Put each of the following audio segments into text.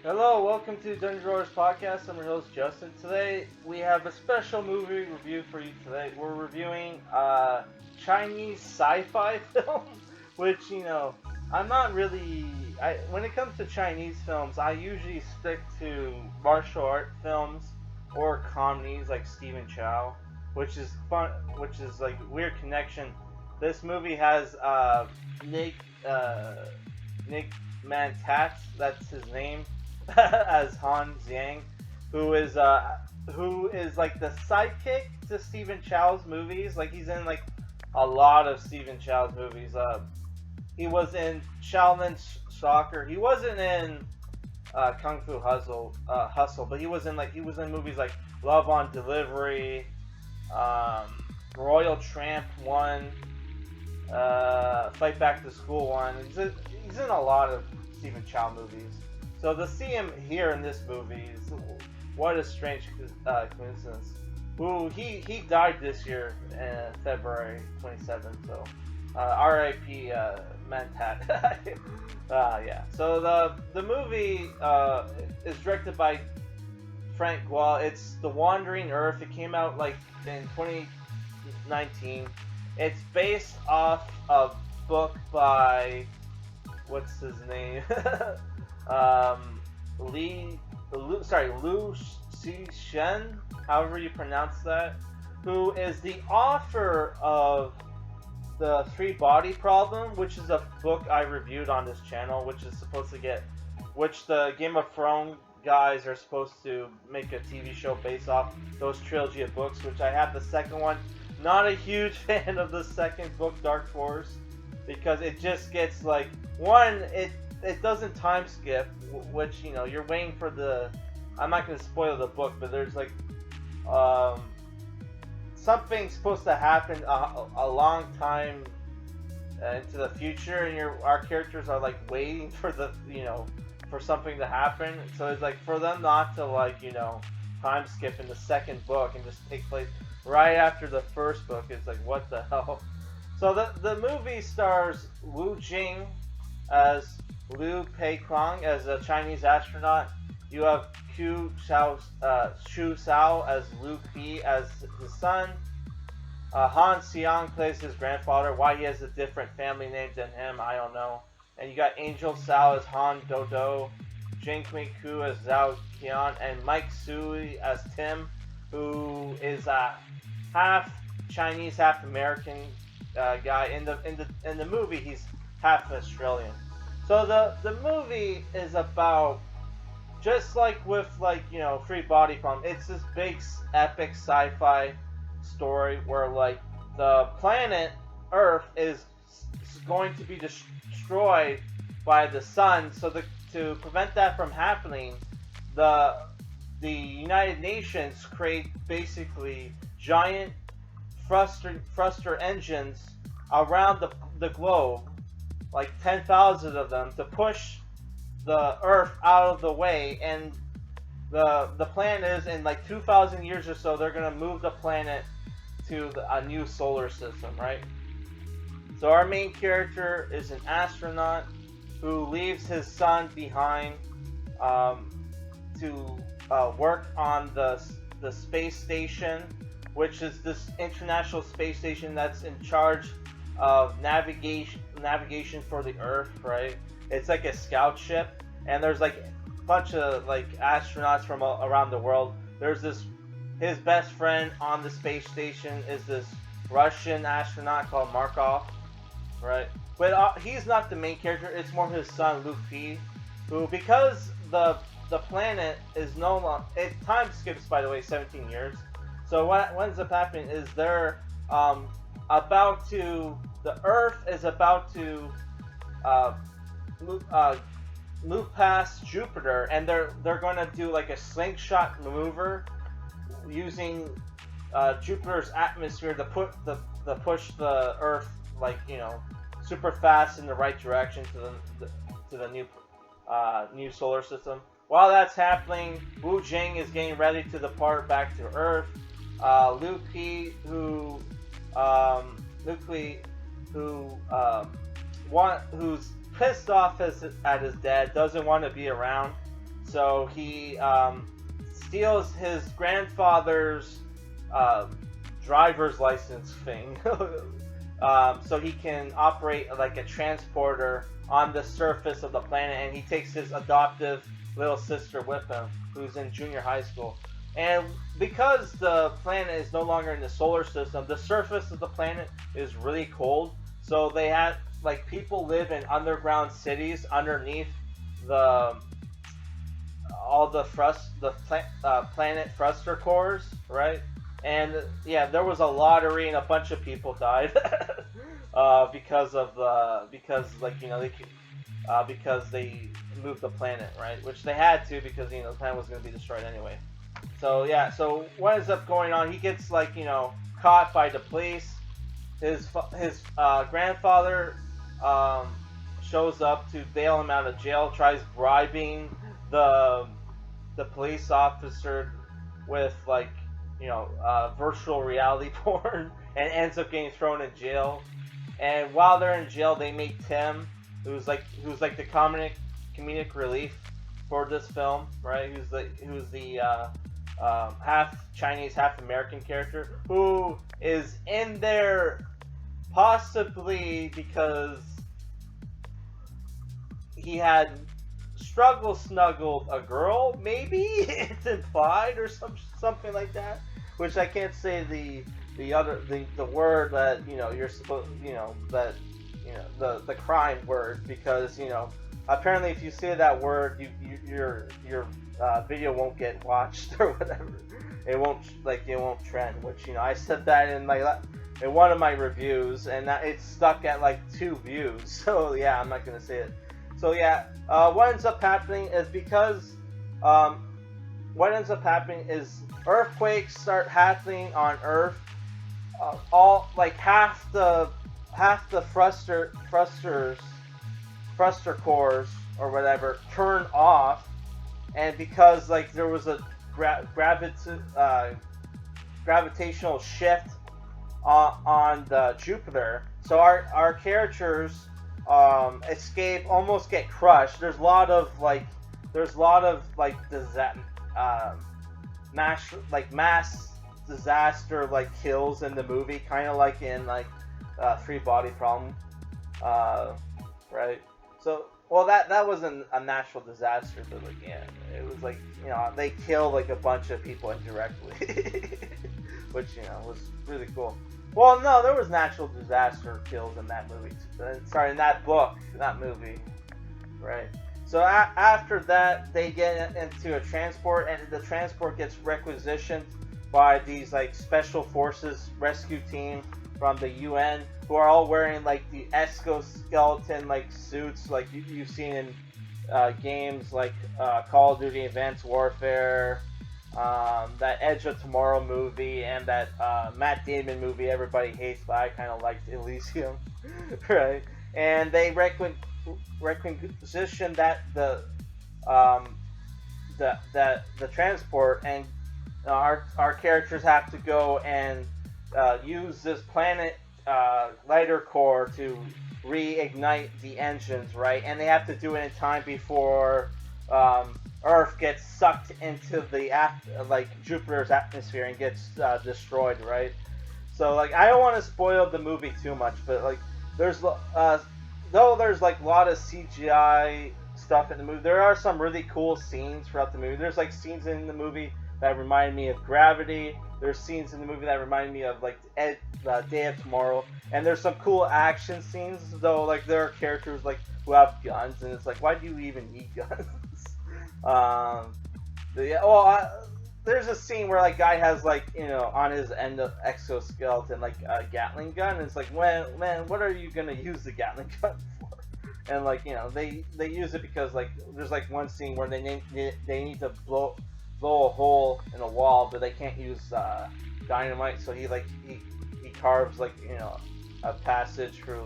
Hello, welcome to Dungeon Rollers Podcast. I'm your host Justin. Today we have a special movie review for you. Today we're reviewing a Chinese sci-fi film, which I'm not really. When it comes to Chinese films, I usually stick to martial art films or comedies like Stephen Chow, which is fun, which is like weird connection. This movie has Nick Nick Man-Tat, that's his name, as Han Xiang, who is like the sidekick to Stephen Chow's movies. Like he's in like a lot of Stephen Chow's movies. He was in Shaolin Soccer. He wasn't in Kung Fu Hustle, but he was in movies like Love on Delivery, um, Royal Tramp 1, Fight Back to School 1. He's in a lot of Stephen Chow movies. So to see him here in this movie is what a strange coincidence. He died this year, February 27th. So R.I.P. Man-Tat. Yeah. So the movie is directed by Frant Gwo. It's The Wandering Earth. It came out like in 2019. It's based off a book by what's his name? Liu Cixin, however you pronounce that, who is the author of The Three Body Problem, which is a book I reviewed on this channel, which the Game of Thrones guys are supposed to make a TV show based off those trilogy of books, which I have the second one. Not a huge fan of the second book, Dark Force, because it just gets like, one, it doesn't time skip, which you're waiting for the. I'm not going to spoil the book, but there's like something supposed to happen a long time into the future, and our characters are like waiting for for something to happen. So it's like for them not to time skip in the second book and just take place right after the first book. It's like, what the hell? So the movie stars Wu Jing as Liu Peiklong as a Chinese astronaut. You have Chuxiao as Liu Pi as his son. Han Xiang plays his grandfather. Why he has a different family name than him, I don't know. And you got Angel Sao as Han Dodo, Jing Kui Ku as Zhao Qian, and Mike Sui as Tim, who is a half Chinese, half American guy. In the movie, he's half Australian. So the movie is about, just like with Free Body Problem, it's this big epic sci-fi story where the planet Earth is going to be destroyed by the sun. So to prevent that from happening, the United Nations create basically giant thruster engines around the globe, like 10,000 of them, to push the Earth out of the way. And the plan is, in like 2,000 years or so, they're going to move the planet to a new solar system, right? So our main character is an astronaut who leaves his son behind to work on the space station, which is this international space station that's in charge of navigation for the Earth, right? It's like a scout ship, and there's like a bunch of astronauts from around the world. There's his best friend on the space station is this Russian astronaut called Markov, right? But he's not the main character. It's more his son Liu Pi, who, because the planet is no longer, it time skips, by the way, 17 years. So what ends up happening is they're the Earth is about to move past Jupiter, and they're going to do like a slingshot maneuver using Jupiter's atmosphere to push the Earth super fast in the right direction to the new solar system. While that's happening, Wu Jing is getting ready to depart back to Earth. Liu Pi, who's pissed off at his dad, doesn't want to be around. So he steals his grandfather's uh, driver's license thing, so he can operate like a transporter on the surface of the planet, and he takes his adoptive little sister with him, who's in junior high school. And because the planet is no longer in the solar system, the surface of the planet is really cold. So they had like people live in underground cities underneath the all the planet thruster cores, right? And yeah, there was a lottery and a bunch of people died because like because they moved the planet, right? Which they had to because the planet was going to be destroyed anyway. So yeah, so what ends up going on? He gets like caught by the police. His grandfather um, shows up to bail him out of jail. Tries bribing the police officer with like virtual reality porn, and ends up getting thrown in jail. And while they're in jail, they meet Tim, who's like the comedic relief for this film, right? Who's the half Chinese, half American character, who is in there possibly because he had snuggled a girl, maybe it's implied, or something like that. Which I can't say the word that you're supposed that the crime word, because apparently if you say that word, your video won't get watched or whatever. It won't trend. Which I said that in one of my reviews, and it's stuck at like 2 views. So yeah, I'm not gonna say it. So yeah, what ends up happening is earthquakes start happening on Earth. All like half the thruster cores or whatever turn off, and because like there was a gravitational shift on the Jupiter, so our characters escape, almost get crushed. There's a lot of mass disaster like kills in the movie, kind of like in Three Body Problem, right? So that wasn't a natural disaster, but like yeah, it was like they kill like a bunch of people indirectly, which was really cool. Well, no, there was natural disaster kills in that movie. Sorry, in that book, not movie, right? So after that, they get into a transport, and the transport gets requisitioned by these like special forces rescue team from the UN, who are all wearing like the exoskeleton like suits like you've seen in games like Call of Duty Advanced Warfare, that Edge of Tomorrow movie, and that Matt Damon movie everybody hates, but I kind of liked, Elysium, right? And they requisition that the transport, and our characters have to go and use this planet lighter core to reignite the engines, right? And they have to do it in time before Earth gets sucked into the Jupiter's atmosphere and gets destroyed, right? So like I don't want to spoil the movie too much, but like there's though there's like a lot of CGI stuff in the movie, there are some really cool scenes throughout the movie. There's like scenes in the movie that remind me of Gravity. There's scenes in the movie that remind me of like Day of Tomorrow, and there's some cool action scenes. Though like there are characters like who have guns, and it's like, why do you even need guns? There's a scene where like guy has like on his end of exoskeleton like a Gatling gun, and it's like, man, what are you gonna use the Gatling gun for? And like they use it because like there's like one scene where they need to blow a hole in a wall, but they can't use dynamite, so he carves like a passage through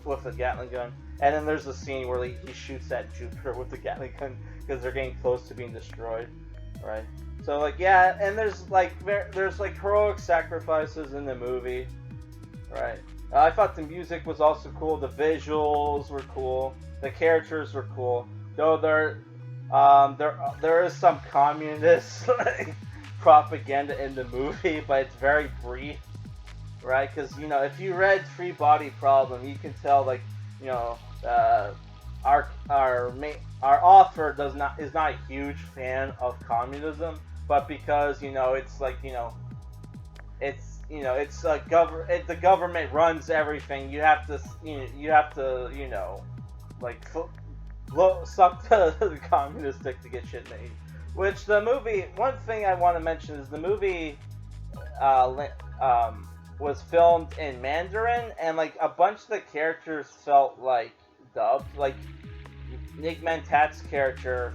with the Gatling gun. And then there's a scene where he shoots at Jupiter with the Gatling gun because they're getting close to being destroyed, right? So like yeah, and there's heroic sacrifices in the movie, right? I thought the music was also cool, the visuals were cool, the characters were cool. Though there is some communist like, propaganda in the movie, but it's very brief, right? Because if you read Free Body Problem, you can tell like you know uh, our author is not a huge fan of communism, but because it's like it's the government runs everything. You have to like suck the communist dick to get shit made. Which the movie, one thing I want to mention is the movie was filmed in Mandarin, and like a bunch of the characters felt like dubbed. Like Ng Man-Tat's character,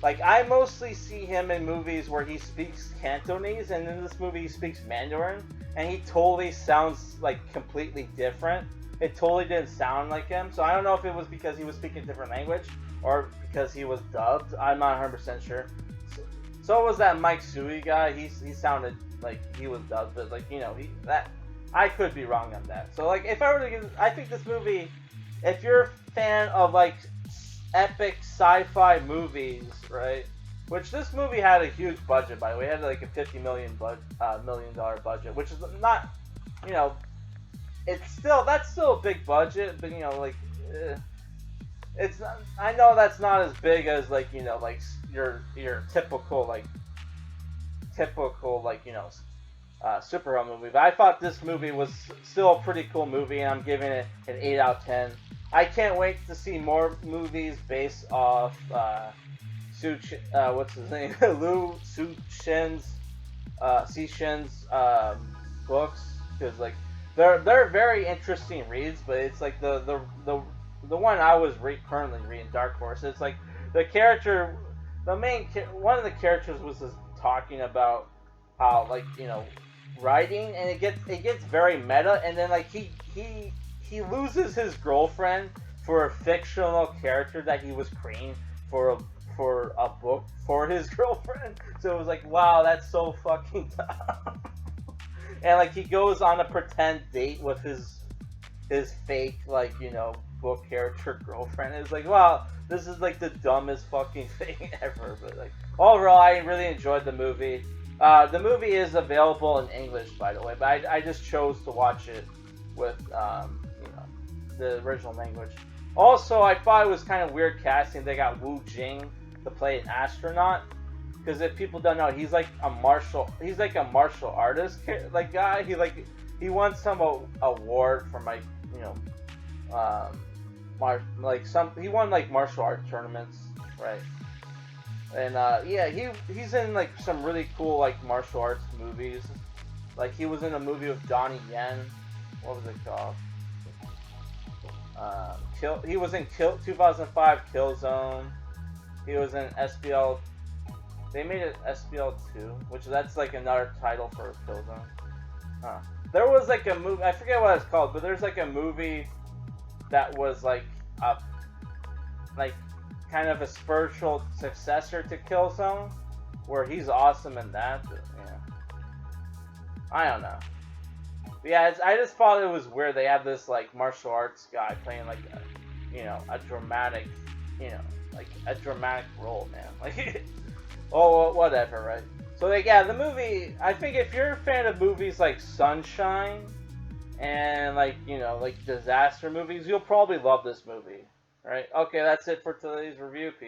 like I mostly see him in movies where he speaks Cantonese, and in this movie he speaks Mandarin, and he totally sounds like completely different. It totally didn't sound like him, so I don't know if it was because he was speaking a different language or because he was dubbed. I'm not 100% sure. So was that Mike Sui guy. He sounded like he was dubbed, but like that I could be wrong on that. So like if I were to give, I think this movie, if you're a fan of like epic sci-fi movies, right? Which this movie had a huge budget, by the way. It had like a $50 million budget, which is not, that's still a big budget, but it's not, I know that's not as big as like like your typical superhero movie. But I thought this movie was still a pretty cool movie, and I'm giving it an 8 out of 10. I can't wait to see more movies based off what's his name, Liu Cixin's books, because like they're very interesting reads, but it's like the one I was currently reading, Dark Horse. It's like the character, one of the characters was just talking about how like writing, and it gets very meta, and then like he loses his girlfriend for a fictional character that he was creating for a book for his girlfriend. So it was like, wow, that's so fucking dumb. And like he goes on a pretend date with his fake book character girlfriend. It's like, wow, this is like the dumbest fucking thing ever. But like overall, I really enjoyed the movie. The movie is available in English, by the way, but I just chose to watch it with the original language. Also, I thought it was kind of weird casting. They got Wu Jing to play an astronaut, because if people don't know, he's like a martial artist like guy. He won some award from like he won like martial art tournaments, right? And he's in like some really cool like martial arts movies. Like he was in a movie with Donnie Yen. What was it called? He was in 2005 Killzone. He was in SBL. They made it SBL 2, which that's like another title for Killzone. There was like a movie, I forget what it's called, but there's like a movie that was like kind of a spiritual successor to Killzone, where he's awesome in that. But, I don't know. But yeah, I just thought it was weird. They have this like martial arts guy playing like a dramatic, like a dramatic role, man. Like, oh, whatever, right? So like, yeah, the movie. I think if you're a fan of movies like Sunshine and like like disaster movies, you'll probably love this movie. Right? Okay, that's it for today's review, people.